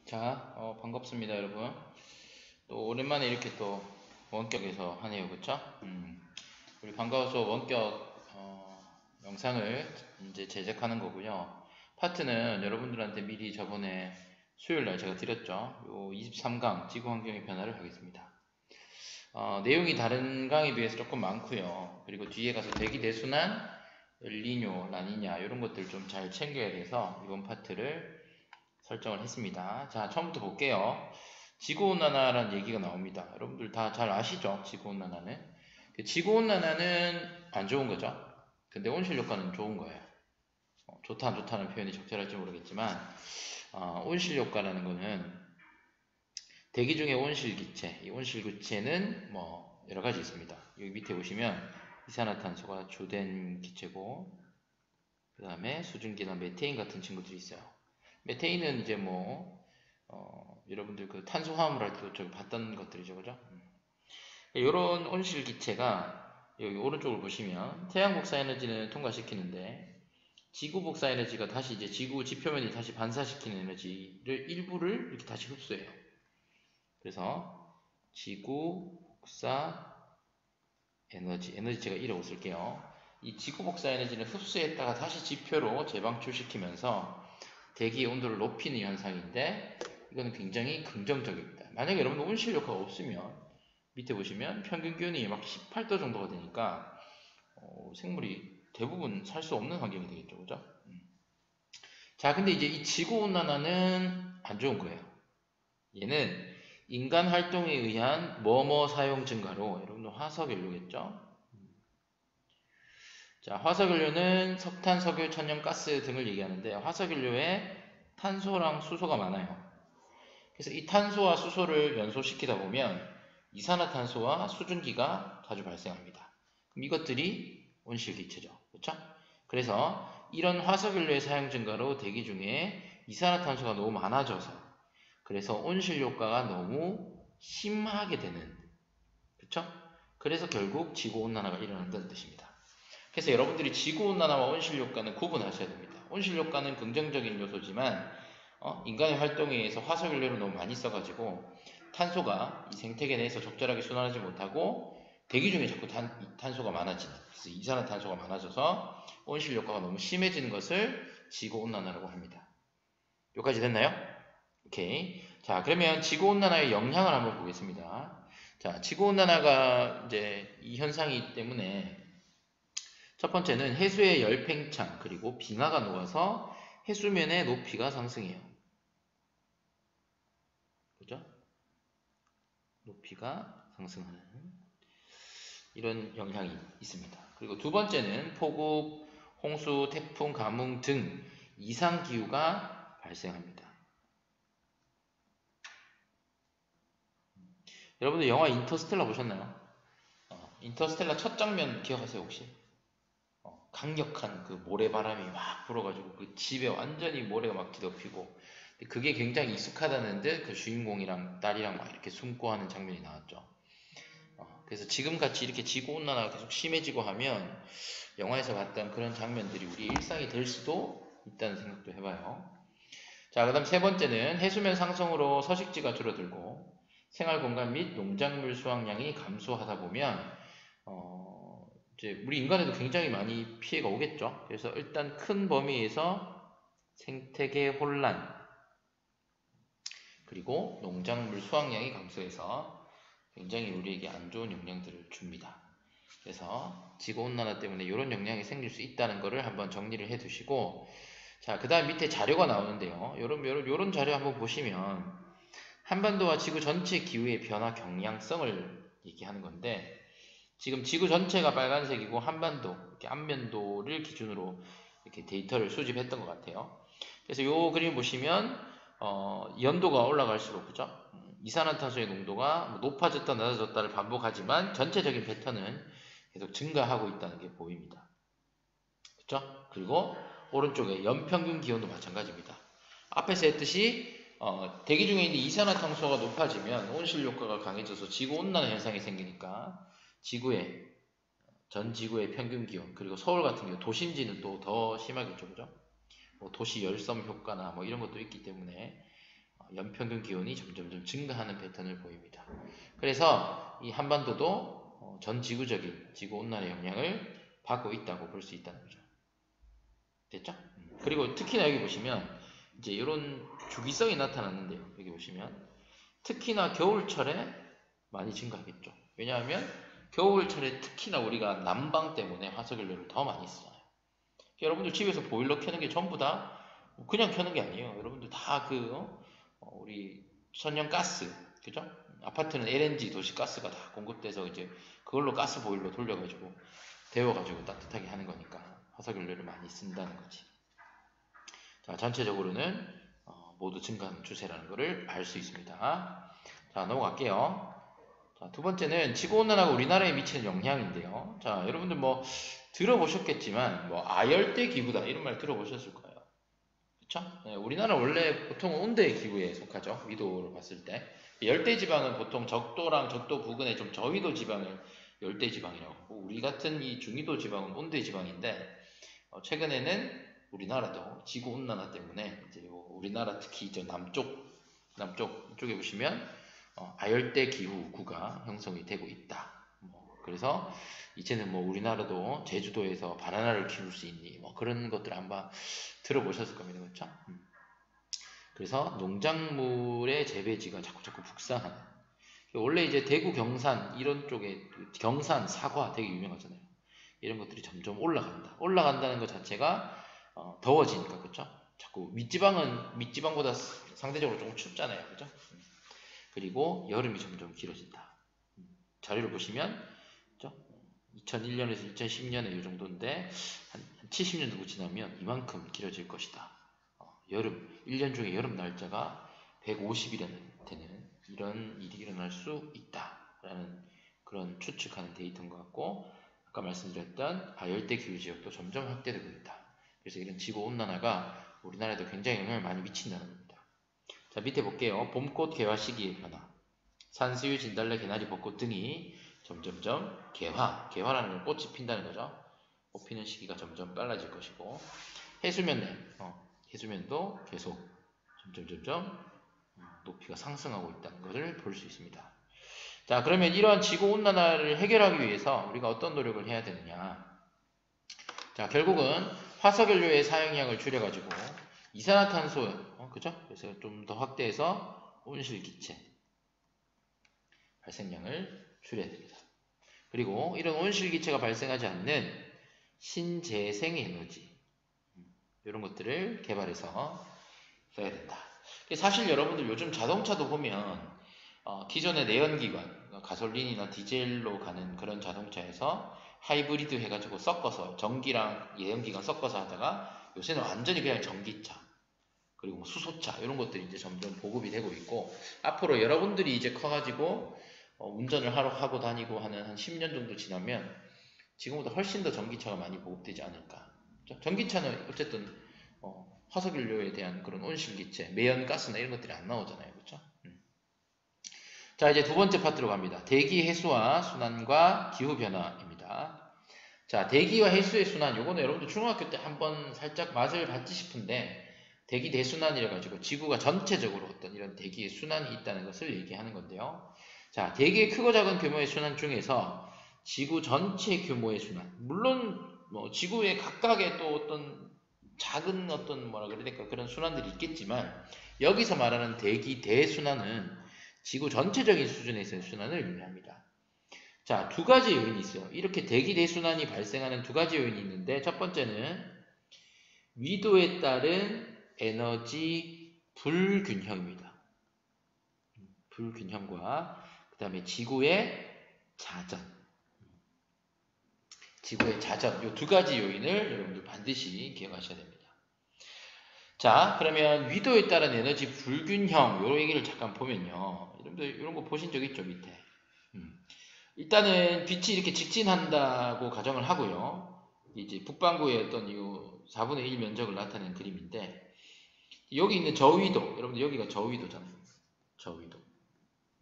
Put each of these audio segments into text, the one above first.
자, 반갑습니다, 여러분. 또 오랜만에 이렇게 또 원격에서 하네요, 그쵸? 우리 반가워서 원격 영상을 이제 제작하는 거고요. 파트는 여러분들한테 미리 저번에 수요일 날 제가 드렸죠. 요 23강 지구 환경의 변화를 하겠습니다. 내용이 다른 강에 비해서 조금 많고요. 그리고 뒤에 가서 대기 대순환, 엘니뇨, 라니냐 이런 것들 좀 잘 챙겨야 돼서 이번 파트를 설정을 했습니다. 자, 처음부터 볼게요. 지구온난화라는 얘기가 나옵니다. 여러분들 다 잘 아시죠? 지구온난화는. 지구온난화는 안 좋은 거죠. 근데 온실효과는 좋은 거예요. 좋다 안 좋다는 표현이 적절할지 모르겠지만 온실효과라는 거는 대기 중의 온실기체, 이 온실기체는 뭐 여러 가지 있습니다. 여기 밑에 보시면 이산화탄소가 주된 기체고 그 다음에 수증기나 메테인 같은 친구들이 있어요. 메테인은 이제 여러분들 그 탄수화물 할 때도 저기 봤던 것들이죠, 그죠? 이런 온실 기체가 여기 오른쪽을 보시면 태양 복사 에너지는 통과시키는데 지구 복사 에너지가 다시 이제 지구 지표면이 다시 반사시키는 에너지를 일부를 이렇게 다시 흡수해요. 그래서 지구 복사 에너지 제가 이라고 쓸게요. 이 지구 복사 에너지는 흡수했다가 다시 지표로 재방출시키면서 대기의 온도를 높이는 현상인데 이거는 굉장히 긍정적입니다. 만약에 여러분 온실 효과가 없으면 밑에 보시면 평균 기온이 막 18도 정도가 되니까 생물이 대부분 살 수 없는 환경이 되겠죠, 그죠? 자, 근데 이제 이 지구 온난화는 안 좋은 거예요. 얘는 인간 활동에 의한 뭐뭐 사용 증가로 여러분들 화석연료겠죠? 자, 화석연료는 석탄, 석유, 천연, 가스 등을 얘기하는데 화석연료에 탄소랑 수소가 많아요. 그래서 이 탄소와 수소를 연소시키다 보면 이산화탄소와 수증기가 자주 발생합니다. 그럼 이것들이 온실기체죠. 그렇죠? 그래서 이런 화석연료의 사용 증가로 대기 중에 이산화탄소가 너무 많아져서 그래서 온실효과가 너무 심하게 되는, 그렇죠? 그래서 결국 지구온난화가 일어난다는 뜻입니다. 그래서 여러분들이 지구온난화와 온실효과는 구분하셔야 됩니다. 온실효과는 긍정적인 요소지만 인간의 활동에 의해서 화석연료를 너무 많이 써가지고 탄소가 이 생태계 내에서 적절하게 순환하지 못하고 대기 중에 자꾸 탄소가 많아지는, 그래서 이산화탄소가 많아져서 온실효과가 너무 심해지는 것을 지구온난화라고 합니다. 여기까지 됐나요? 오케이. 자, 그러면 지구온난화의 영향을 한번 보겠습니다. 자, 지구온난화가 이제 이 현상이기 때문에 첫 번째는 해수의 열 팽창 그리고 빙하가 녹아서 해수면의 높이가 상승해요. 그죠? 높이가 상승하는 이런 영향이 있습니다. 그리고 두 번째는 폭우, 홍수, 태풍, 가뭄 등 이상기후가 발생합니다. 여러분들 영화 인터스텔라 보셨나요? 인터스텔라 첫 장면 기억하세요 혹시? 강력한 그 모래바람이 막 불어가지고 그 집에 완전히 모래가 막 뒤덮이고 그게 굉장히 익숙하다는 듯 그 주인공이랑 딸이랑 막 이렇게 숨고 하는 장면이 나왔죠. 그래서 지금같이 이렇게 지구온난화가 계속 심해지고 하면 영화에서 봤던 그런 장면들이 우리 일상이 될 수도 있다는 생각도 해봐요. 자, 그 다음 세 번째는 해수면 상승으로 서식지가 줄어들고 생활공간 및 농작물 수확량이 감소하다 보면 이제 우리 인간에도 굉장히 많이 피해가 오겠죠. 그래서 일단 큰 범위에서 생태계 혼란 그리고 농작물 수확량이 감소해서 굉장히 우리에게 안 좋은 영향들을 줍니다. 그래서 지구온난화 때문에 이런 영향이 생길 수 있다는 것을 한번 정리를 해 두시고, 자, 그 다음 밑에 자료가 나오는데요. 요런 자료 한번 보시면 한반도와 지구 전체 기후의 변화 경향성을 얘기하는 건데 지금 지구 전체가 빨간색이고 한반도, 이렇게 안면도를 기준으로 이렇게 데이터를 수집했던 것 같아요. 그래서 요 그림 보시면 연도가 올라갈수록 그죠? 이산화탄소의 농도가 높아졌다 낮아졌다를 반복하지만 전체적인 패턴은 계속 증가하고 있다는 게 보입니다. 그죠? 그리고 오른쪽에 연평균 기온도 마찬가지입니다. 앞에서 했듯이 대기 중에 있는 이산화탄소가 높아지면 온실효과가 강해져서 지구온난화 현상이 생기니까 전 지구의 평균 기온, 그리고 서울 같은 경우 도심지는 또 더 심하겠죠, 그죠? 도시 열섬 효과나 이런 것도 있기 때문에 연평균 기온이 점점 증가하는 패턴을 보입니다. 그래서 이 한반도도 전 지구적인 지구온난화 영향을 받고 있다고 볼 수 있다는 거죠. 됐죠? 그리고 특히나 여기 보시면 이제 이런 주기성이 나타났는데요. 여기 보시면 특히나 겨울철에 많이 증가하겠죠. 왜냐하면 겨울철에 특히나 우리가 난방 때문에 화석연료를 더 많이 써요. 여러분들 집에서 보일러 켜는 게 전부 다 그냥 켜는 게 아니에요. 여러분들 다 우리 천연가스, 그죠? 아파트는 LNG 도시가스가 다 공급돼서 이제 그걸로 가스 보일러 돌려가지고 데워가지고 따뜻하게 하는 거니까 화석연료를 많이 쓴다는 거지. 자, 전체적으로는 모두 증가하는 추세라는 것을 알 수 있습니다. 자, 넘어갈게요. 자, 두 번째는 지구온난화가 우리나라에 미치는 영향인데요. 자, 여러분들 뭐 들어보셨겠지만 뭐 아열대 기후다 이런 말 들어보셨을 거예요. 그쵸? 네, 우리나라는 원래 보통 온대 기후에 속하죠. 위도를 봤을 때. 열대 지방은 보통 적도랑 적도 부근에 좀 저위도 지방을 열대 지방이라고 하고, 우리 같은 이 중위도 지방은 온대 지방인데, 최근에는 우리나라도 지구 온난화 때문에 이제 우리나라 특히 이제 남쪽 이쪽에 보시면 아열대 기후구가 형성이 되고 있다. 그래서 이제는 뭐 우리나라도 제주도에서 바나나를 키울 수 있니? 뭐 그런 것들 아마 들어보셨을 겁니다. 그렇죠? 그래서 농작물의 재배지가 자꾸 북상하는. 원래 이제 대구, 경산 이런 쪽에 경산, 사과 되게 유명하잖아요. 이런 것들이 점점 올라간다. 올라간다는 것 자체가 더워지니까, 그렇죠? 자꾸 밑지방보다 상대적으로 조금 춥잖아요, 그렇죠? 그리고 여름이 점점 길어진다. 자료를 보시면 2001년에서 2010년에 이 정도인데 한 70년 정도 지나면 이만큼 길어질 것이다. 여름 1년 중에 여름 날짜가 150일이나 되는 이런 일이 일어날 수 있다라는 그런 추측하는 데이터인 것 같고, 아까 말씀드렸던 아열대 기후 지역도 점점 확대되고 있다. 그래서 이런 지구 온난화가 우리나라에도 굉장히 영향을 많이 미친다는 겁니다. 자, 밑에 볼게요. 봄꽃 개화 시기의 변화. 산수유, 진달래, 개나리, 벚꽃 등이 점점점 개화라는 건 꽃이 핀다는 거죠. 꽃 피는 시기가 점점 빨라질 것이고, 해수면도 계속 점점 높이가 상승하고 있다는 것을 볼 수 있습니다. 자, 그러면 이러한 지구온난화를 해결하기 위해서 우리가 어떤 노력을 해야 되느냐. 자, 결국은 화석연료의 사용량을 줄여가지고 이산화탄소, 그죠? 그래서 좀 더 확대해서 온실기체 발생량을 줄여야 됩니다. 그리고 이런 온실기체가 발생하지 않는 신재생에너지, 이런 것들을 개발해서 써야 된다. 사실 여러분들 요즘 자동차도 보면 기존의 내연기관, 가솔린이나 디젤로 가는 그런 자동차에서 하이브리드 해가지고 섞어서 전기랑 내연기관 섞어서 하다가 요새는 완전히 그냥 전기차, 그리고 수소차 이런 것들이 이제 점점 보급이 되고 있고, 앞으로 여러분들이 이제 커가지고 운전을 하고 다니고 하는 한 10년 정도 지나면 지금보다 훨씬 더 전기차가 많이 보급되지 않을까. 전기차는 어쨌든 화석연료에 대한 그런 온실기체, 매연가스나 이런 것들이 안 나오잖아요. 그렇죠? 자, 이제 두 번째 파트로 갑니다. 대기 해수와 순환과 기후변화입니다. 자, 대기와 해수의 순환, 요거는 여러분들 중학교 때 한번 살짝 맛을 봤지 싶은데, 대기 대순환이라 가지고 지구가 전체적으로 어떤 이런 대기의 순환이 있다는 것을 얘기하는 건데요. 자, 대기의 크고 작은 규모의 순환 중에서 지구 전체 규모의 순환, 물론 뭐 지구의 각각의 또 어떤 작은 어떤 뭐라 그래야 될까, 그런 순환들이 있겠지만, 여기서 말하는 대기 대순환은 지구 전체적인 수준에서의 순환을 의미합니다. 자, 두 가지 요인이 있어요. 이렇게 대기 대순환이 발생하는 두 가지 요인이 있는데, 첫 번째는 위도에 따른 에너지 불균형입니다. 불균형과 그 다음에 지구의 자전, 이 두 가지 요인을 여러분들 반드시 기억하셔야 됩니다. 자, 그러면 위도에 따른 에너지 불균형, 요 얘기를 잠깐 보면요. 여러분들 이런 거 보신 적 있죠, 밑에? 일단은 빛이 이렇게 직진한다고 가정을 하고요. 이제 북반구의 어떤 이 4분의 1 면적을 나타낸 그림인데, 여기 있는 저위도, 여러분들 여기가 저위도잖아요. 저위도.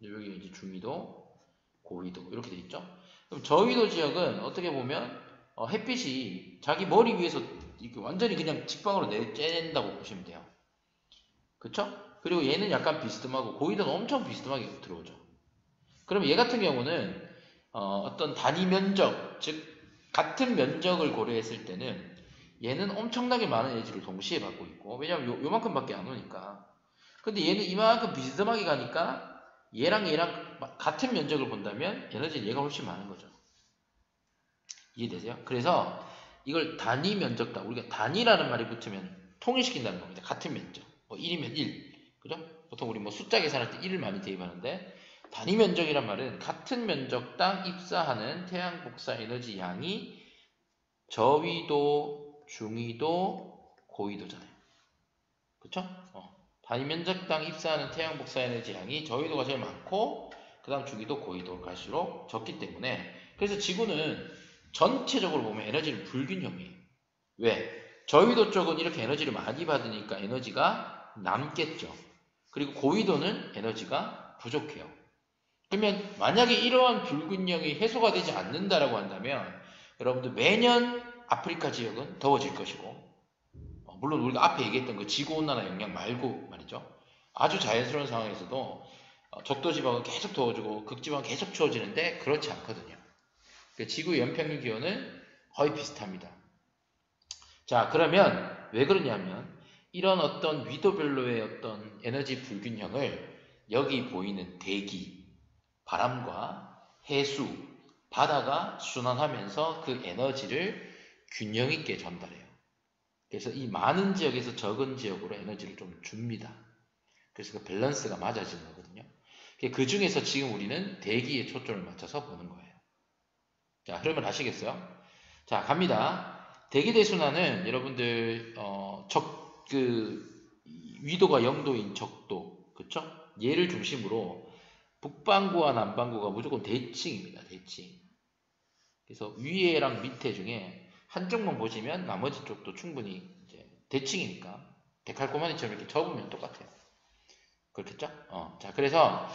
여기가 이제 중위도, 고위도 이렇게 돼 있죠. 그럼 저위도 지역은 어떻게 보면 햇빛이 자기 머리 위에서 이렇게 완전히 그냥 직방으로 내쬐낸다고 보시면 돼요. 그쵸? 그리고 얘는 약간 비스듬하고 고이도는 엄청 비스듬하게 들어오죠. 그럼 얘 같은 경우는 어떤 단위 면적, 즉 같은 면적을 고려했을 때는 얘는 엄청나게 많은 에너지를 동시에 받고 있고, 왜냐면 요만큼밖에 안 오니까. 근데 얘는 이만큼 비스듬하게 가니까 얘랑 같은 면적을 본다면 에너지는 얘가 훨씬 많은 거죠. 이해되세요? 그래서 이걸 단위 면적당, 우리가 단위라는 말이 붙으면 통일시킨다는 겁니다. 같은 면적. 뭐 1이면 1. 그죠? 보통 우리 뭐 숫자 계산할 때 1을 많이 대입하는데, 단위 면적이란 말은 같은 면적당 입사하는 태양 복사 에너지 양이 저위도, 중위도, 고위도잖아요. 그쵸? 단위 면적당 입사하는 태양 복사 에너지 양이 저위도가 제일 많고, 그 다음 중위도, 고위도 갈수록 적기 때문에, 그래서 지구는 전체적으로 보면 에너지는 불균형이에요. 왜? 저위도 쪽은 이렇게 에너지를 많이 받으니까 에너지가 남겠죠. 그리고 고위도는 에너지가 부족해요. 그러면 만약에 이러한 불균형이 해소가 되지 않는다라고 한다면 여러분들 매년 아프리카 지역은 더워질 것이고, 물론 우리가 앞에 얘기했던 그 지구온난화 영향 말고 말이죠. 아주 자연스러운 상황에서도 적도 지방은 계속 더워지고 극지방은 계속 추워지는데 그렇지 않거든요. 지구 연평균 기온은 거의 비슷합니다. 자, 그러면 왜 그러냐면 이런 어떤 위도별로의 어떤 에너지 불균형을 여기 보이는 대기, 바람과 해수, 바다가 순환하면서 그 에너지를 균형 있게 전달해요. 그래서 이 많은 지역에서 적은 지역으로 에너지를 좀 줍니다. 그래서 그 밸런스가 맞아지는 거거든요. 그 중에서 지금 우리는 대기에 초점을 맞춰서 보는 거예요. 자, 그러면 아시겠어요? 자, 갑니다. 대기대순환은 여러분들 위도가 0도인 적도, 그쵸? 얘를 중심으로 북반구와 남반구가 무조건 대칭입니다. 대칭. 그래서 위에랑 밑에 중에 한쪽만 보시면 나머지 쪽도 충분히 이제 대칭이니까 데칼코마니처럼 이렇게 접으면 똑같아요. 그렇겠죠? 자, 그래서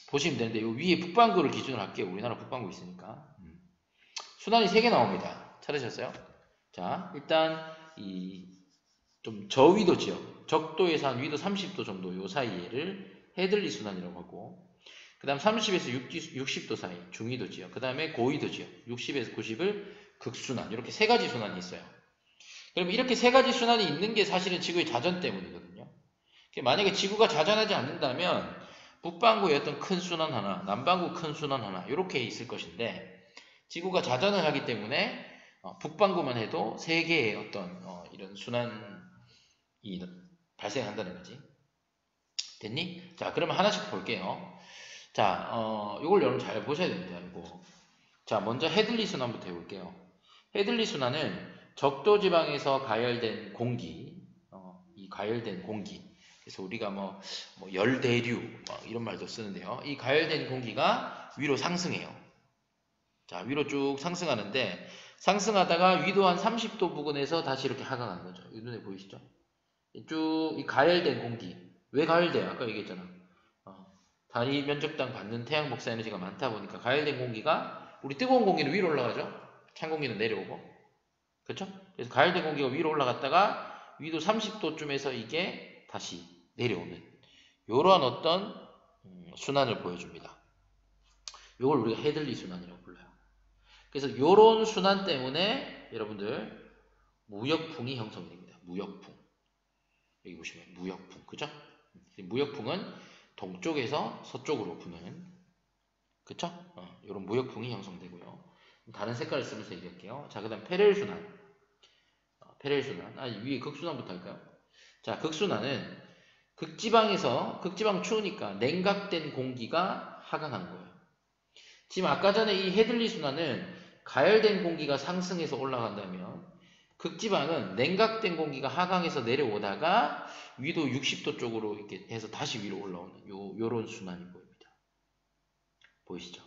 보시면 되는데 이 위에 북반구를 기준으로 할게요. 우리나라 북반구 있으니까. 순환이 3개 나옵니다. 찾으셨어요? 자, 일단 이 좀 저위도 지역, 적도에서 한 위도 30도 정도 요 사이를 헤들리 순환이라고 하고, 그 다음 30에서 60도 사이 중위도 지역, 그 다음에 고위도 지역 60에서 90을 극순환, 이렇게 3가지 순환이 있어요. 그럼 이렇게 3가지 순환이 있는 게 사실은 지구의 자전 때문이거든요. 만약에 지구가 자전하지 않는다면 북반구에 어떤 큰 순환 하나, 남반구 큰 순환 하나 이렇게 있을 것인데, 지구가 자전을 하기 때문에 북반구만 해도 3개의 어떤 이런 순환이 발생한다는 거지. 됐니? 자, 그러면 하나씩 볼게요. 자, 이걸 여러분 잘 보셔야 됩니다. 이거. 자, 먼저 헤들리 순환부터 해볼게요. 헤들리 순환은 적도 지방에서 가열된 공기, 이 가열된 공기. 그래서 우리가 뭐 열대류 이런 말도 쓰는데요. 이 가열된 공기가 위로 상승해요. 자, 위로 쭉 상승하는데 상승하다가 위도 한 30도 부근에서 다시 이렇게 하강하는 거죠. 이 눈에 보이시죠? 쭉 이 가열된 공기. 왜 가열돼요? 아까 얘기했잖아. 단위 면적당 받는 태양 복사 에너지가 많다 보니까 가열된 공기가, 우리 뜨거운 공기는 위로 올라가죠? 찬 공기는 내려오고. 그렇죠? 그래서 가열된 공기가 위로 올라갔다가 위도 30도쯤에서 이게 다시 내려오는 이러한 어떤 순환을 보여줍니다. 이걸 우리가 헤들리 순환이라고 불러요. 그래서 이런 순환 때문에 여러분들 무역풍이 형성이 됩니다. 무역풍. 여기 보시면 무역풍, 그죠? 무역풍은 동쪽에서 서쪽으로 부는, 그쵸? 이런 무역풍이 형성되고요. 다른 색깔을 쓰면서 얘기할게요. 자, 그 다음 페렐순환. 페렐순환. 위에 극순환부터 할까요? 자, 극순환은 극지방 추우니까 냉각된 공기가 하강하는 거예요. 지금 아까 전에 이 헤들리 순환은 가열된 공기가 상승해서 올라간다면, 극지방은 냉각된 공기가 하강해서 내려오다가 위도 60도 쪽으로 이렇게 해서 다시 위로 올라오는 요런 순환이 보입니다. 보이시죠?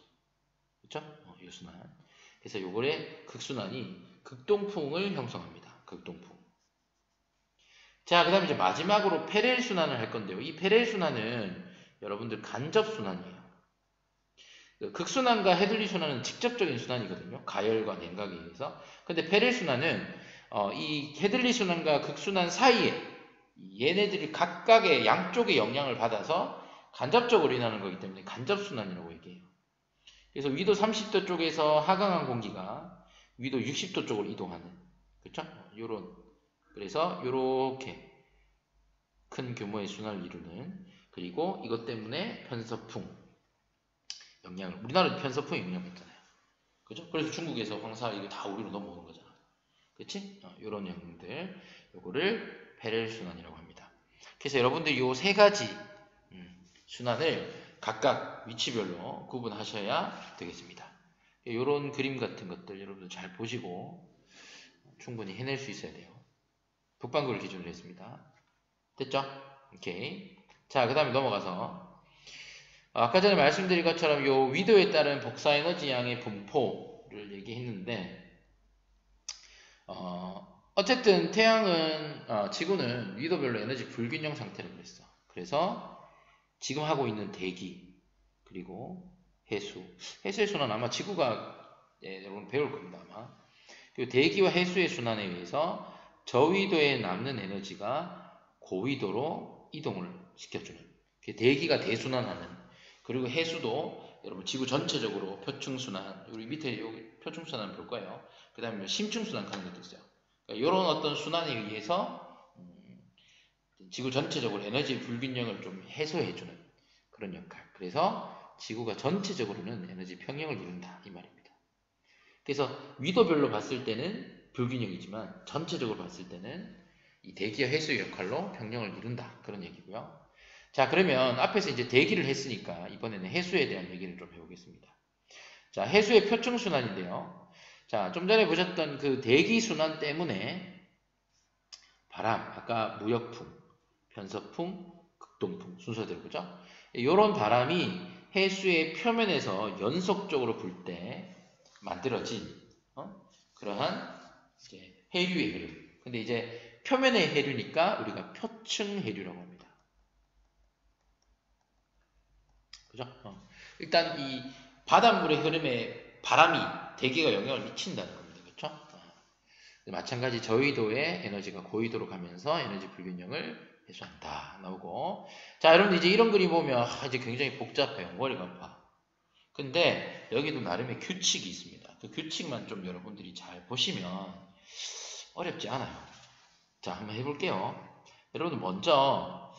그쵸? 요 순환. 그래서 요거의 극순환이 극동풍을 형성합니다. 극동풍. 자, 그 다음에 이제 마지막으로 페렐 순환을 할 건데요. 이 페렐 순환은 여러분들 간접 순환이에요. 극순환과 헤들리 순환은 직접적인 순환이거든요. 가열과 냉각에 의해서. 근데 페렐 순환은 이 헤들리 순환과 극순환 사이에 얘네들이 각각의 양쪽의 영향을 받아서 간접적으로 일어나는 거기 때문에 간접순환이라고 얘기해요. 그래서 위도 30도 쪽에서 하강한 공기가 위도 60도 쪽으로 이동하는, 그렇죠? 요런, 그래서 요렇게 큰 규모의 순환을 이루는, 그리고 이것 때문에 편서풍 영향을, 우리나라도 편서풍 영향을 받잖아요. 그죠? 그래서 중국에서 황사 이거 다 우리로 넘어오는 거잖아. 그치? 요런 영향들, 요거를 페렐 순환이라고 합니다. 그래서 여러분들 요 세 가지 순환을 각각 위치별로 구분하셔야 되겠습니다. 요런 그림 같은 것들 여러분들 잘 보시고 충분히 해낼 수 있어야 돼요. 북반구를 기준으로 했습니다. 됐죠? 오케이. 자, 그 다음에 넘어가서 아까 전에 말씀드린 것처럼 요 위도에 따른 복사에너지 양의 분포를 얘기했는데 어쨌든 태양은 지구는 위도별로 에너지 불균형 상태를 그랬어. 그래서 지금 하고 있는 대기 그리고 해수의 순환 아마 지구가 여러분 배울 겁니다 아마. 그리고 대기와 해수의 순환에 의해서 저위도에 남는 에너지가 고위도로 이동을 시켜주는, 대기가 대순환하는, 그리고 해수도 여러분 지구 전체적으로 표층순환, 우리 밑에 여기 표층순환 볼 거예요. 그 다음에 심층순환 하는 것도 있어요. 그러니까 이런 어떤 순환에 의해서 지구 전체적으로 에너지 불균형을 좀 해소해주는 그런 역할. 그래서 지구가 전체적으로는 에너지 평형을 이룬다 이 말입니다. 그래서 위도별로 봤을 때는 불균형이지만 전체적으로 봤을 때는 이 대기와 해수의 역할로 평형을 이룬다 그런 얘기고요. 자, 그러면 앞에서 이제 대기를 했으니까 이번에는 해수에 대한 얘기를 좀 해보겠습니다. 자, 해수의 표층순환인데요. 자, 좀 전에 보셨던 그 대기순환 때문에 바람, 아까 무역풍, 편서풍, 극동풍 순서대로 보죠. 이런 바람이 해수의 표면에서 연속적으로 불 때 만들어진 그러한 이제 해류의 해류. 근데 이제 표면의 해류니까 우리가 표층 해류라고 합니다. 그죠? 일단 이 바닷물의 흐름에 바람이 대기가 영향을 미친다는 겁니다. 그렇죠? 마찬가지 저위도의 에너지가 고위도로 가면서 에너지 불균형을 해소한다 나오고. 자, 여러분들 이제 이런 그림 보면 이제 굉장히 복잡해요. 머리가 아파. 근데 여기도 나름의 규칙이 있습니다. 그 규칙만 좀 여러분들이 잘 보시면 어렵지 않아요. 자, 한번 해볼게요. 여러분들 먼저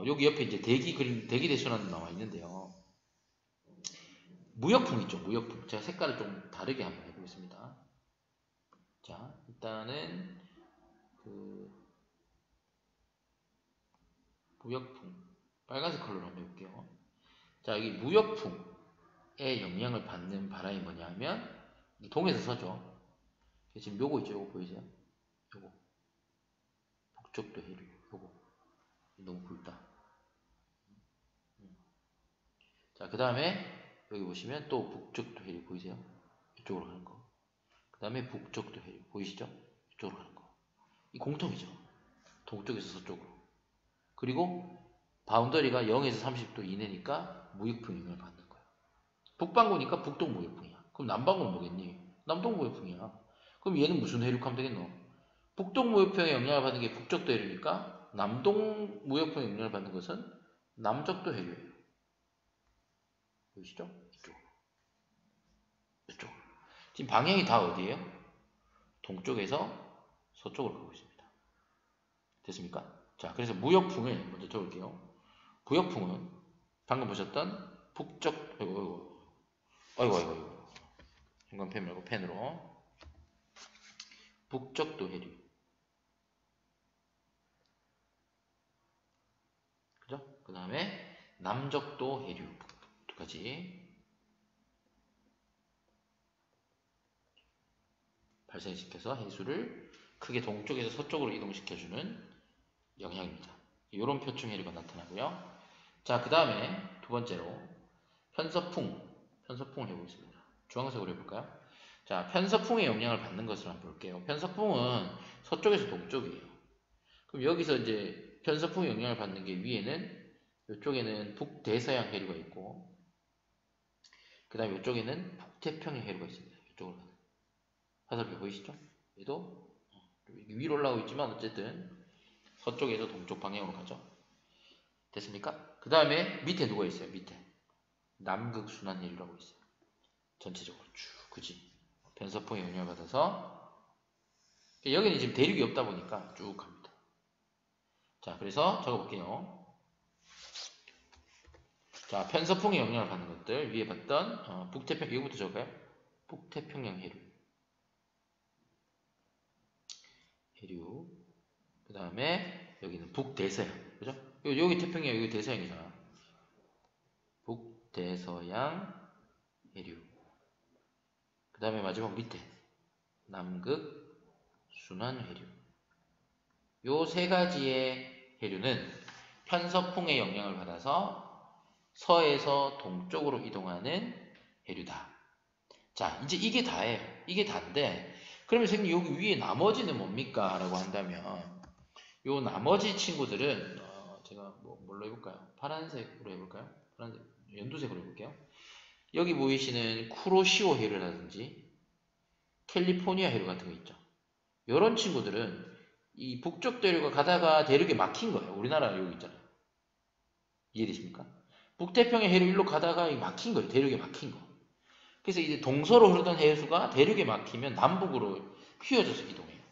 여기 옆에 이제 대기 그림, 대기 대순환 나와 있는데요. 무역풍 있죠, 무역풍. 제가 색깔을 좀 다르게 한번 해보겠습니다. 자, 일단은 그 무역풍 빨간색 컬러로 한번 해볼게요. 자, 여기 무역풍의 영향을 받는 바람이 뭐냐 하면 동에서 서죠. 지금 요거 있죠, 요거 보이세요? 요거 북쪽도 해류, 요거 너무 굵다. 자, 그 다음에 여기 보시면 또 북쪽도 해류 보이세요? 이쪽으로 가는 거. 그 다음에 북쪽도 해류 보이시죠? 이쪽으로 가는 거. 이 공통이죠. 동쪽에서 서쪽으로. 그리고 바운더리가 0에서 30도 이내니까 무역풍 영향을 받는 거야. 북반구니까 북동 무역풍이야. 그럼 남반구는 뭐겠니? 남동 무역풍이야. 그럼 얘는 무슨 해류하면 되겠노? 북동 무역풍의 영향을 받는 게 북적도 해류니까 남동 무역풍의 영향을 받는 것은 남적도 해류예요. 보이시죠? 이쪽으로. 이쪽으로. 지금 방향이 다 어디예요? 동쪽에서 서쪽으로 가고 있습니다. 됐습니까? 자, 그래서 무역풍을 먼저 적을게요. 무역풍은 방금 보셨던 북쪽, 아이고. 형광펜 말고 펜으로. 북쪽도 해류. 그죠? 그 다음에 남적도 해류. 두 가지 발생시켜서 해수를 크게 동쪽에서 서쪽으로 이동시켜주는 영향입니다. 이런 표층 해류가 나타나고요. 자, 그 다음에 두 번째로 편서풍을 해보겠습니다. 주황색으로 해볼까요? 자, 편서풍의 영향을 받는 것을 한번 볼게요. 편서풍은 서쪽에서 동쪽이에요. 그럼 여기서 이제 편서풍의 영향을 받는 게 위에는, 이쪽에는 북대서양 해류가 있고, 그 다음에 이쪽에는 북태평양 해류가 있습니다. 이쪽으로 가는. 화살표 보이시죠? 얘도 위로 올라오고 있지만 어쨌든 서쪽에서 동쪽 방향으로 가죠. 됐습니까? 그 다음에 밑에 누가 있어요? 밑에 남극순환해류라고 있어요. 전체적으로 쭉, 그지? 편서풍의 영향을 받아서 여기는 지금 대륙이 없다 보니까 쭉 갑니다. 자, 그래서 적어볼게요. 자, 편서풍의 영향을 받는 것들 위에 봤던 북태평, 이거부터 적을까요? 북태평양 해류. 그 다음에 여기는 북대서양, 그죠? 여기 태평양, 여기 대서양이잖아. 북대서양 해류. 그 다음에 마지막 밑에 남극 순환 해류. 요 세 가지의 해류는 편서풍의 영향을 받아서 서에서 동쪽으로 이동하는 해류다. 자, 이제 이게 다예요. 이게 다인데, 그러면 선생님 여기 위에 나머지는 뭡니까? 라고 한다면 요 나머지 친구들은 제가 뭘로 해볼까요? 파란색으로 해볼까요? 파란색, 연두색으로 해볼게요. 여기 보이시는 쿠로시오 해류라든지 캘리포니아 해류 같은 거 있죠. 요런 친구들은 이 북쪽 대륙을 가다가 대륙에 막힌 거예요. 우리나라 여기 있잖아요. 이해되십니까? 북태평양 해류 일로 가다가 막힌 거예요. 대륙에 막힌 거. 그래서 이제 동서로 흐르던 해수가 대륙에 막히면 남북으로 휘어져서 이동해요.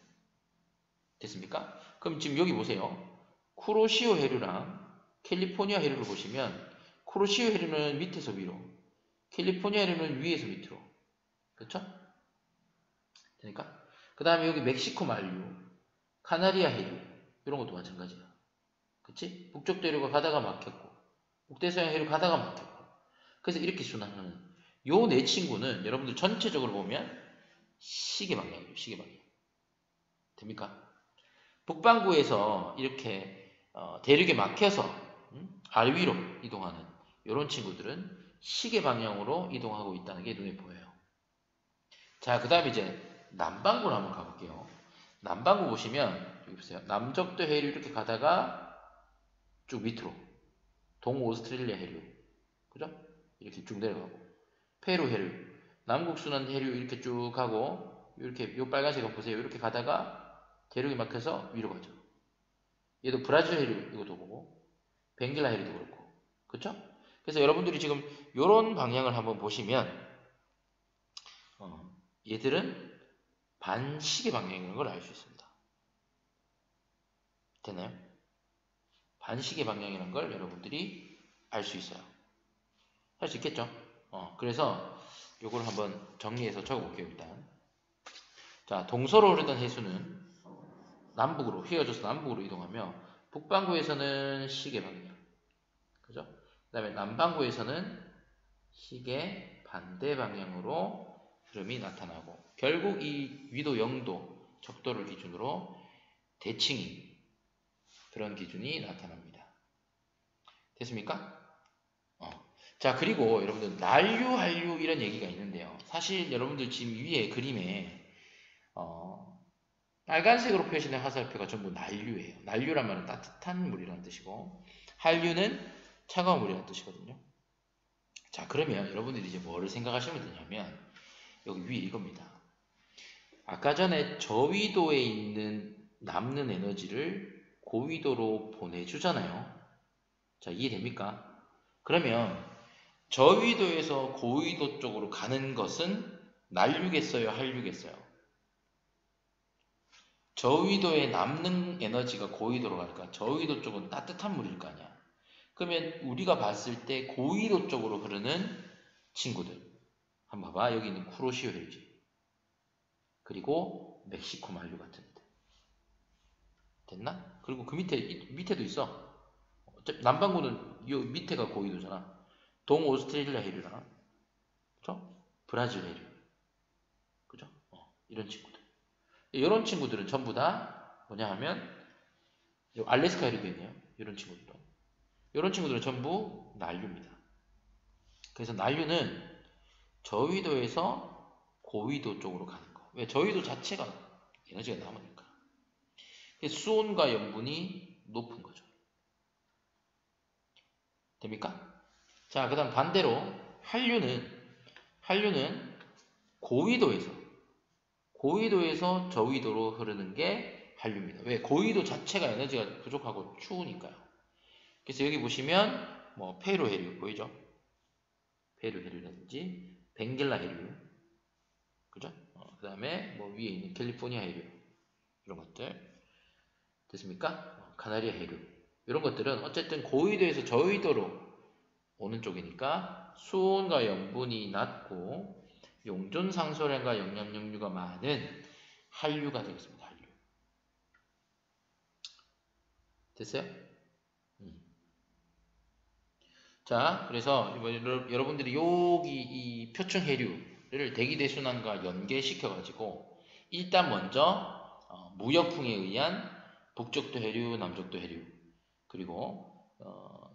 됐습니까? 그럼 지금 여기 보세요. 쿠로시오 해류랑 캘리포니아 해류를 보시면 쿠로시오 해류는 밑에서 위로, 캘리포니아 해류는 위에서 밑으로. 그렇죠? 되니까? 그 다음에 여기 멕시코 만류, 카나리아 해류 이런 것도 마찬가지야. 그치? 북쪽 대륙을 가다가 막혔고 북대서양 해류 가다가 막혔고 그래서 이렇게 순환하는 요 네 친구는 여러분들 전체적으로 보면 시계 방향이에요. 시계 방향. 됩니까? 북반구에서 이렇게 대륙에 막혀서 아래위로 이동하는 이런 친구들은 시계 방향으로 이동하고 있다는 게 눈에 보여요. 자, 그 다음에 이제 남반구로 한번 가볼게요. 남반구 보시면 여기 보세요. 남적도 해류 이렇게 가다가 쭉 밑으로 동오스트레일리아 해류, 그죠? 이렇게 쭉 내려가고 페루 해류, 남국순환 해류 이렇게 쭉 가고 이렇게 요 빨간색 보세요. 이렇게 가다가 대륙이 막혀서 위로 가죠. 얘도 브라질 해류 이것도 보고 벵길라 해류도 그렇고, 그렇죠? 그래서 여러분들이 지금 이런 방향을 한번 보시면 얘들은 반시계 방향이라는 걸 알 수 있습니다. 됐나요? 반시계 방향이라는 걸 여러분들이 알 수 있어요. 할 수 있겠죠? 그래서 요걸 한번 정리해서 적어볼게요. 일단 자, 동서로 흐르던 해수는 남북으로 휘어져서 남북으로 이동하며 북반구에서는 시계 방향, 그죠? 그 다음에 남반구에서는 시계 반대 방향으로 흐름이 나타나고 결국 이 위도 0도 적도를 기준으로 대칭인 그런 기준이 나타납니다. 됐습니까? 자, 그리고 여러분들 난류, 한류 이런 얘기가 있는데요. 사실 여러분들 지금 위에 그림에 빨간색으로 표시된 화살표가 전부 난류예요. 난류란 말은 따뜻한 물이라는 뜻이고 한류는 차가운 물이라는 뜻이거든요. 자, 그러면 여러분들이 이제 뭐를 생각하시면 되냐면 여기 위에 이겁니다. 아까 전에 저위도에 있는 남는 에너지를 고위도로 보내주잖아요. 자, 이해됩니까? 그러면 저위도에서 고위도 쪽으로 가는 것은 난류겠어요? 한류겠어요? 저위도에 남는 에너지가 고위도로 갈까? 저위도 쪽은 따뜻한 물일 거 아니야. 그러면 우리가 봤을 때 고위도 쪽으로 흐르는 친구들 한번 봐봐. 여기 있는 쿠로시오 해류지. 그리고 멕시코 만류 같은 애들. 됐나? 그리고 그 밑에도 있어. 남반구는 이 밑에가 고위도잖아. 동오스트레일리아 해류랑, 그죠? 브라질 해류, 그죠? 이런 친구들. 이런 친구들은 전부 다 뭐냐 하면 알래스카 해류도 있네요. 이런 친구들은. 이런 친구들은 전부 난류입니다. 그래서 난류는 저위도에서 고위도 쪽으로 가는 거. 왜? 저위도 자체가 에너지가 남으니까. 그래서 수온과 염분이 높은 거죠. 됩니까? 자, 그 다음 반대로 한류는 고위도에서 저위도로 흐르는 게 한류입니다. 왜? 고위도 자체가 에너지가 부족하고 추우니까요. 그래서 여기 보시면 뭐 페루 해류 보이죠? 페루 해류라든지 벵겔라 해류, 그죠? 그 다음에 뭐 위에 있는 캘리포니아 해류 이런 것들 됐습니까? 카나리아 해류 이런 것들은 어쨌든 고위도에서 저위도로 오는 쪽이니까 수온과 염분이 낮고 용존 상소량과 영양 역류가 많은 한류가 되겠습니다. 한류. 됐어요? 자, 그래서 여러분들이 여기 이 표층 해류를 대기대순환과 연계시켜 가지고 일단 먼저 무역풍에 의한 북쪽도 해류, 남쪽도 해류, 그리고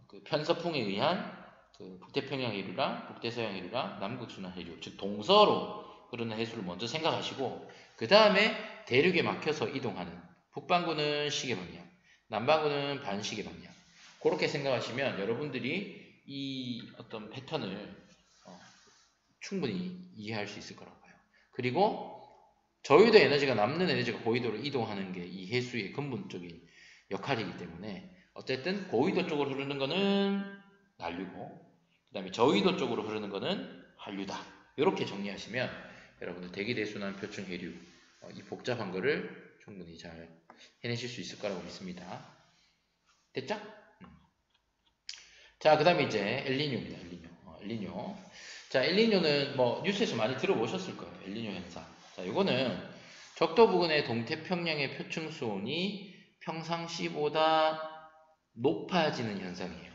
그 편서풍에 의한 그 북태평양 해류랑 북대서양 해류랑 남극순환 해류, 즉 동서로 흐르는 해수를 먼저 생각하시고 그 다음에 대륙에 막혀서 이동하는 북반구는 시계 방향, 남반구는 반시계 방향 그렇게 생각하시면 여러분들이 이 어떤 패턴을 충분히 이해할 수 있을 거라고 봐요. 그리고 저위도 에너지가 남는 에너지가 고위도로 이동하는 게 이 해수의 근본적인 역할이기 때문에 어쨌든 고위도 쪽으로 흐르는 거는 난류고 그 다음에 저위도 쪽으로 흐르는 거는 한류다. 이렇게 정리하시면 여러분들 대기대순환 표층 해류 이 복잡한 거를 충분히 잘 해내실 수 있을 거라고 믿습니다. 됐죠? 자, 그 다음에 이제 엘니뇨입니다. 엘니뇨. 자, 엘니뇨는 뭐 뉴스에서 많이 들어보셨을 거예요. 엘니뇨 현상. 자, 요거는 적도 부근의 동태평양의 표층 수온이 평상시보다 높아지는 현상이에요.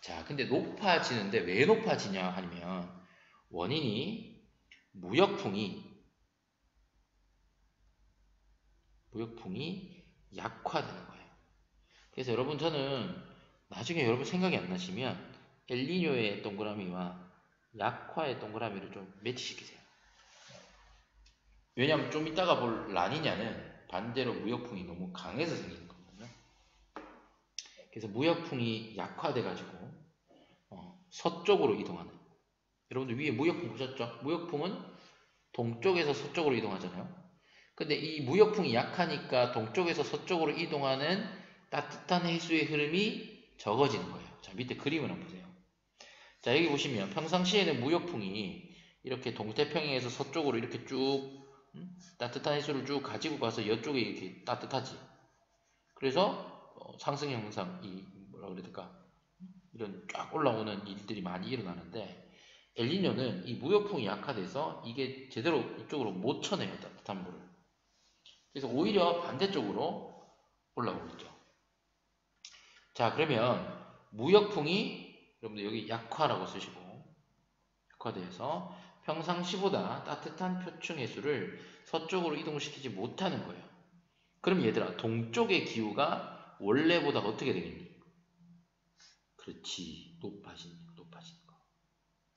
자, 근데 높아지는데 왜 높아지냐 하면 원인이 무역풍이 약화되는 거예요. 그래서 여러분 저는 나중에 여러분 생각이 안 나시면 엘니뇨의 동그라미와 약화의 동그라미를 좀 매치시키세요. 왜냐하면 좀 이따가 볼 라니냐는 반대로 무역풍이 너무 강해서 생기는 거거든요. 그래서 무역풍이 약화돼가지고 서쪽으로 이동하는 여러분들 위에 무역풍 보셨죠? 무역풍은 동쪽에서 서쪽으로 이동하잖아요. 근데 이 무역풍이 약하니까 동쪽에서 서쪽으로 이동하는 따뜻한 해수의 흐름이 적어지는 거예요. 자, 밑에 그림을 한번 보세요. 자, 여기 보시면 평상시에는 무역풍이 이렇게 동태평양에서 서쪽으로 이렇게 쭉 따뜻한 해수를 쭉 가지고 가서 이쪽에 이렇게 따뜻하지. 그래서 상승 현상, 이 뭐라 그래야 될까? 이런 쫙 올라오는 일들이 많이 일어나는데 엘니뇨는 이 무역풍이 약화돼서 이게 제대로 이쪽으로 못 쳐내요. 따뜻한 물을. 그래서 오히려 반대쪽으로 올라오고 있죠. 자, 그러면 무역풍이 여러분들 여기 약화라고 쓰시고 약화돼서 평상시보다 따뜻한 표층 해수를 서쪽으로 이동시키지 못하는 거예요. 그럼 얘들아 동쪽의 기후가 원래보다 어떻게 되겠니? 그렇지, 높아지는 거.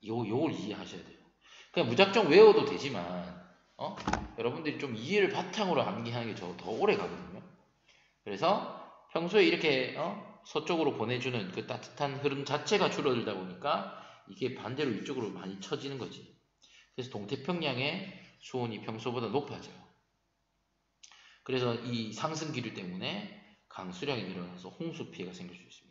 요걸 이해하셔야 돼요. 그냥 무작정 외워도 되지만 여러분들이 좀 이해를 바탕으로 암기하는 게 더 오래 가거든요. 그래서 평소에 이렇게 서쪽으로 보내주는 그 따뜻한 흐름 자체가 줄어들다 보니까 이게 반대로 이쪽으로 많이 처지는 거지. 그래서 동태평양의 수온이 평소보다 높아져요. 그래서 이 상승 기류 때문에 강수량이 늘어나서 홍수 피해가 생길 수 있습니다.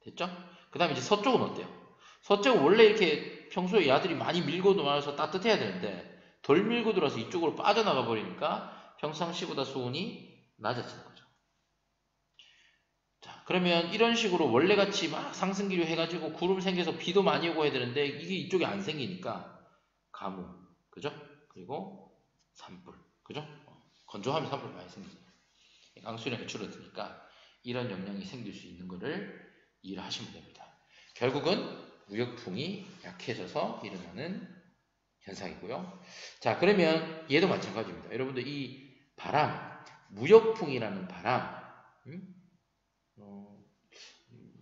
됐죠? 그 다음에 이제 서쪽은 어때요? 서쪽은 원래 이렇게 평소에 야들이 많이 밀고 들어와서 따뜻해야 되는데 덜 밀고 들어와서 이쪽으로 빠져나가 버리니까 평상시보다 수온이 낮아지는 거죠. 자, 그러면 이런 식으로 원래같이 막 상승기류 해가지고 구름 생겨서 비도 많이 오고 해야 되는데 이게 이쪽에 안 생기니까 가뭄, 그죠? 그리고 산불, 그죠? 건조하면 산불 많이 생기잖아요. 강수량이 줄어드니까 이런 영향이 생길 수 있는 거를 이해를 하시면 됩니다. 결국은 무역풍이 약해져서 일어나는 현상이고요. 자, 그러면 얘도 마찬가지입니다. 여러분들 이 바람, 무역풍이라는 바람,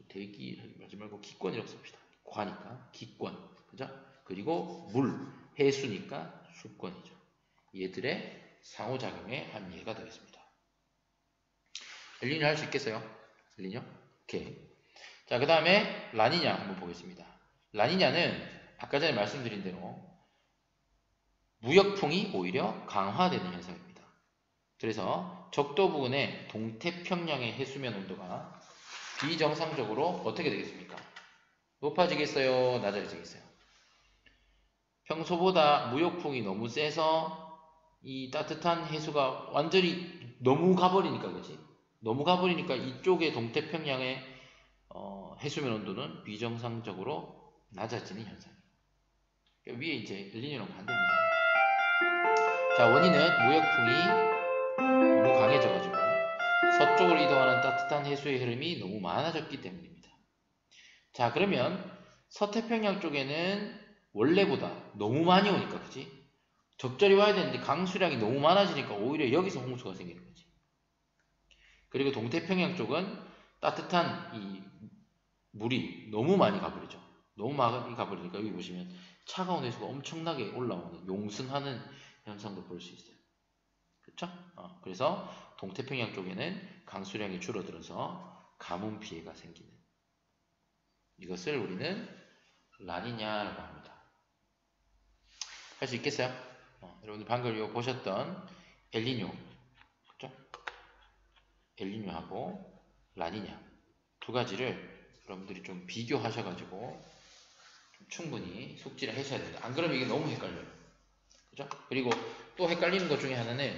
대기 하지 말고 기권이라고 씁시다. 과니까 기권, 그죠? 그리고 물, 해수니까 수권이죠. 얘들의 상호작용의 한 예가 되겠습니다. 엘니뇨 할 수 있겠어요? 엘니뇨? 오케이. 자, 그 다음에 라니냐 한번 보겠습니다. 라니냐는 아까 전에 말씀드린 대로 무역풍이 오히려 강화되는 현상입니다. 그래서 적도 부근의 동태평양의 해수면 온도가 비정상적으로 어떻게 되겠습니까? 높아지겠어요? 낮아지겠어요? 평소보다 무역풍이 너무 세서 이 따뜻한 해수가 완전히 너무 가버리니까, 그치? 너무 가버리니까 이쪽의 동태평양의 해수면 온도는 비정상적으로 낮아지는 현상이에요. 그러니까 위에 이제 엘니뇨랑 반대입니다. 자, 원인은 무역풍이 너무 강해져가지고 서쪽으로 이동하는 따뜻한 해수의 흐름이 너무 많아졌기 때문입니다. 자, 그러면 서태평양 쪽에는 원래보다 너무 많이 오니까, 그치? 적절히 와야 되는데 강수량이 너무 많아지니까 오히려 여기서 홍수가 생기는 거지. 그리고 동태평양 쪽은 따뜻한 이 물이 너무 많이 가버리죠. 너무 많이 가버리니까 여기 보시면 차가운 해수가 엄청나게 올라오는, 용승하는 현상도 볼 수 있어요. 그렇죠? 그래서 동태평양 쪽에는 강수량이 줄어들어서 가뭄 피해가 생기는, 이것을 우리는 라니냐라고 합니다. 할 수 있겠어요? 여러분들 방금 이거 보셨던 엘니뇨, 그렇죠? 엘니뇨하고 라니냐 두 가지를 여러분들이 좀 비교하셔가지고 좀 충분히 숙지를 하셔야 됩니다. 안 그러면 이게 너무 헷갈려요. 그죠? 그리고 또 헷갈리는 것 중에 하나는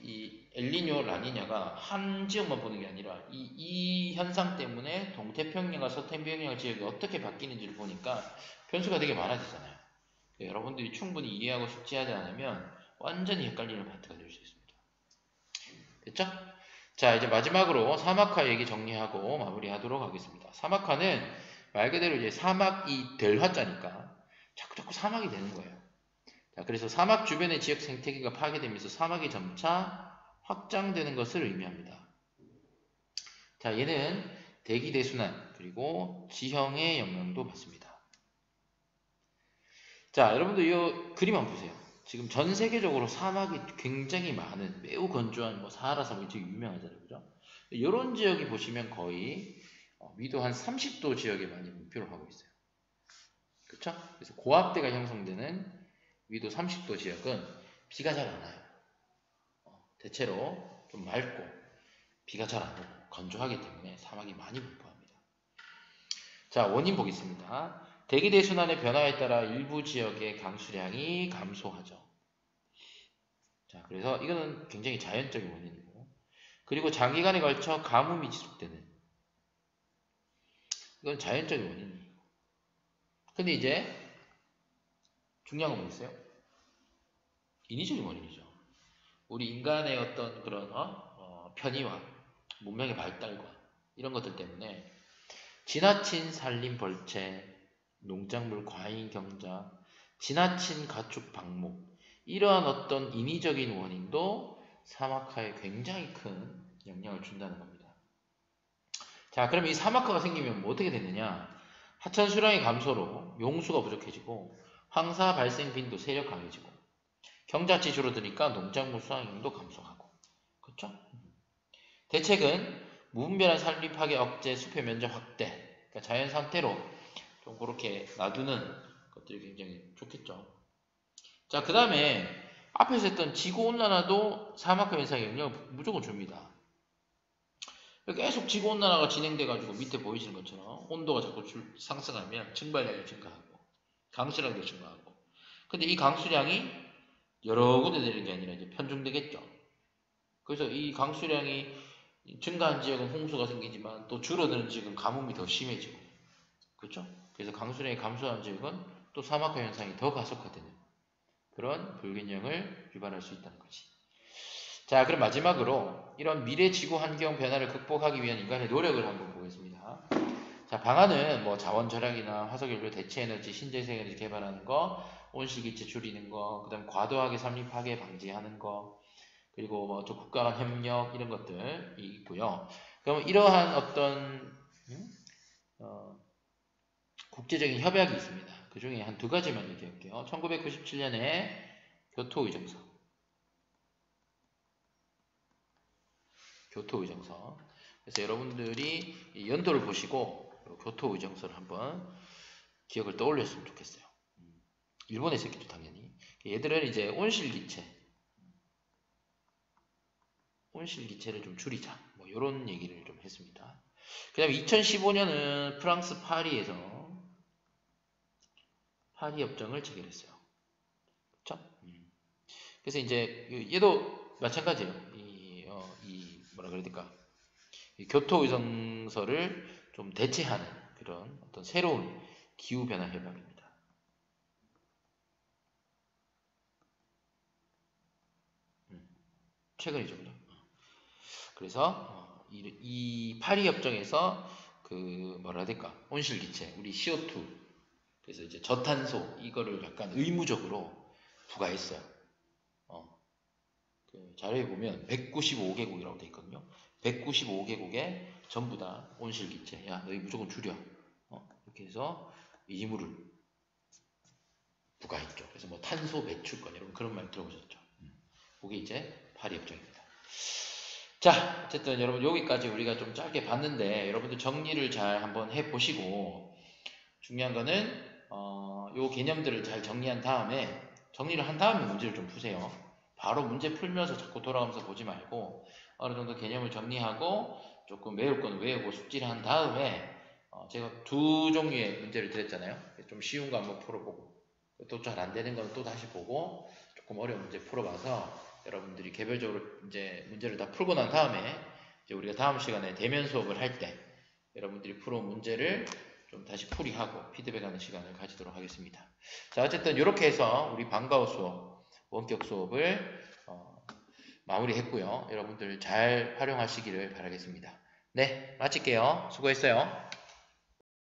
이 엘니뇨, 라니냐가 한 지역만 보는 게 아니라 이 현상 때문에 동태평양과 서태평양 지역이 어떻게 바뀌는지를 보니까 변수가 되게 많아지잖아요. 여러분들이 충분히 이해하고 숙지하지 않으면 완전히 헷갈리는 파트가 될 수 있습니다. 됐죠? 자, 이제 마지막으로 사막화 얘기 정리하고 마무리하도록 하겠습니다. 사막화는 말 그대로 이제 사막이 될 화자니까 자꾸 사막이 되는 거예요. 자, 그래서 사막 주변의 지역 생태계가 파괴되면서 사막이 점차 확장되는 것을 의미합니다. 자, 얘는 대기 대순환 그리고 지형의 영향도 받습니다. 자, 여러분들 이 그림 한번 보세요. 지금 전 세계적으로 사막이 굉장히 많은, 매우 건조한 뭐 사하라 사막이 되게 유명하잖아요, 그죠? 이런 지역이 보시면 거의 위도 한 30도 지역에 많이 분포를 하고 있어요. 그렇죠? 그래서 고압대가 형성되는 위도 30도 지역은 비가 잘 안 와요. 대체로 좀 맑고 비가 잘 안 오고 건조하기 때문에 사막이 많이 분포합니다. 자, 원인 보겠습니다. 대기 대순환의 변화에 따라 일부 지역의 강수량이 감소하죠. 자, 그래서 이거는 굉장히 자연적인 원인이고, 그리고 장기간에 걸쳐 가뭄이 지속되는, 이건 자연적인 원인이에요. 근데 이제 중요한 건 뭐겠어요? 인위적인 원인이죠. 우리 인간의 어떤 그런 편의와 문명의 발달과 이런 것들 때문에 지나친 산림 벌채, 농작물 과잉 경작, 지나친 가축 방목, 이러한 어떤 인위적인 원인도 사막화에 굉장히 큰 영향을 준다는 겁니다. 자, 그럼 이 사막화가 생기면 뭐 어떻게 되느냐? 하천 수량의 감소로 용수가 부족해지고 황사 발생 빈도 세력 강해지고 경작지 줄어드니까 농작물 수확량도 감소하고, 그렇죠? 대책은 무분별한 산림 파괴 억제, 숲의 면적 확대, 그러니까 자연 상태로 좀 그렇게 놔두는 것들이 굉장히 좋겠죠. 자, 그 다음에 앞에서 했던 지구온난화도 사막화 현상에 영향을 무조건 줍니다. 계속 지구온난화가 진행돼가지고 밑에 보이시는 것처럼 온도가 자꾸 상승하면 증발량이 증가하고 강수량도 증가하고, 근데 이 강수량이 여러 군데 내리는 게 아니라 이제 편중되겠죠. 그래서 이 강수량이 증가한 지역은 홍수가 생기지만 또 줄어드는 지역은 가뭄이 더 심해지고, 그렇죠? 그래서 강수량이 감소한 지역은 또 사막화 현상이 더 가속화되는 그런 불균형을 유발할 수 있다는 거지. 자, 그럼 마지막으로 이런 미래 지구 환경 변화를 극복하기 위한 인간의 노력을 한번 보겠습니다. 자, 방안은 뭐 자원 절약이나 화석연료 대체 에너지, 신재생 에너지 개발하는 거, 온실기체 줄이는 거, 그다음 과도하게 산림 파괴 방지하는 거, 그리고 뭐 또 국가 간 협력 이런 것들이 있고요. 그럼 이러한 어떤 국제적인 협약이 있습니다. 그 중에 한 두 가지만 얘기할게요. 1997년에 교토의정서. 교토의정서. 그래서 여러분들이 연도를 보시고 교토의정서를 한번 기억을 떠올렸으면 좋겠어요. 일본에서 했겠죠, 당연히. 얘들은 이제 온실기체, 온실기체를 좀 줄이자. 뭐 이런 얘기를 좀 했습니다. 그 다음에 2015년은 프랑스 파리에서 파리 협정을 체결했어요. 그쵸? 그래서 이제 얘도 마찬가지예요. 이 뭐라 그래야 될까? 이 교토 의성서를 좀 대체하는 그런 어떤 새로운 기후 변화 협약입니다. 최근이죠, 그죠? 그래서 이 파리 협정에서 그 뭐라 해야 될까? 온실기체, 우리 CO2, 그래서 이제 저탄소 이거를 약간 의무적으로 부과했어요. 그 자료에 보면 195개국이라고 돼 있거든요. 195개국에 전부 다 온실기체, 야 너희 무조건 줄여. 이렇게 해서 의무를 부과했죠. 그래서 뭐 탄소 배출권 여러분 그런 말 들어보셨죠? 그게 이제 파리 협정입니다. 자, 어쨌든 여러분 여기까지 우리가 좀 짧게 봤는데 여러분들 정리를 잘 한번 해보시고 중요한 거는 요 개념들을 잘 정리한 다음에 정리를 한 다음에 문제를 좀 푸세요. 바로 문제 풀면서 자꾸 돌아가면서 보지 말고 어느 정도 개념을 정리하고 조금 외울 건 외우고 숙지를 한 다음에 제가 두 종류의 문제를 드렸잖아요. 좀 쉬운 거 한번 풀어보고 또 잘 안 되는 건 또 다시 보고 조금 어려운 문제 풀어봐서 여러분들이 개별적으로 이제 문제를 다 풀고 난 다음에 이제 우리가 다음 시간에 대면 수업을 할 때 여러분들이 풀어온 문제를 좀 다시 풀이하고 피드백하는 시간을 가지도록 하겠습니다. 자, 어쨌든 이렇게 해서 우리 방과후 수업, 원격 수업을 마무리했고요. 여러분들 잘 활용하시기를 바라겠습니다. 네, 마칠게요. 수고했어요.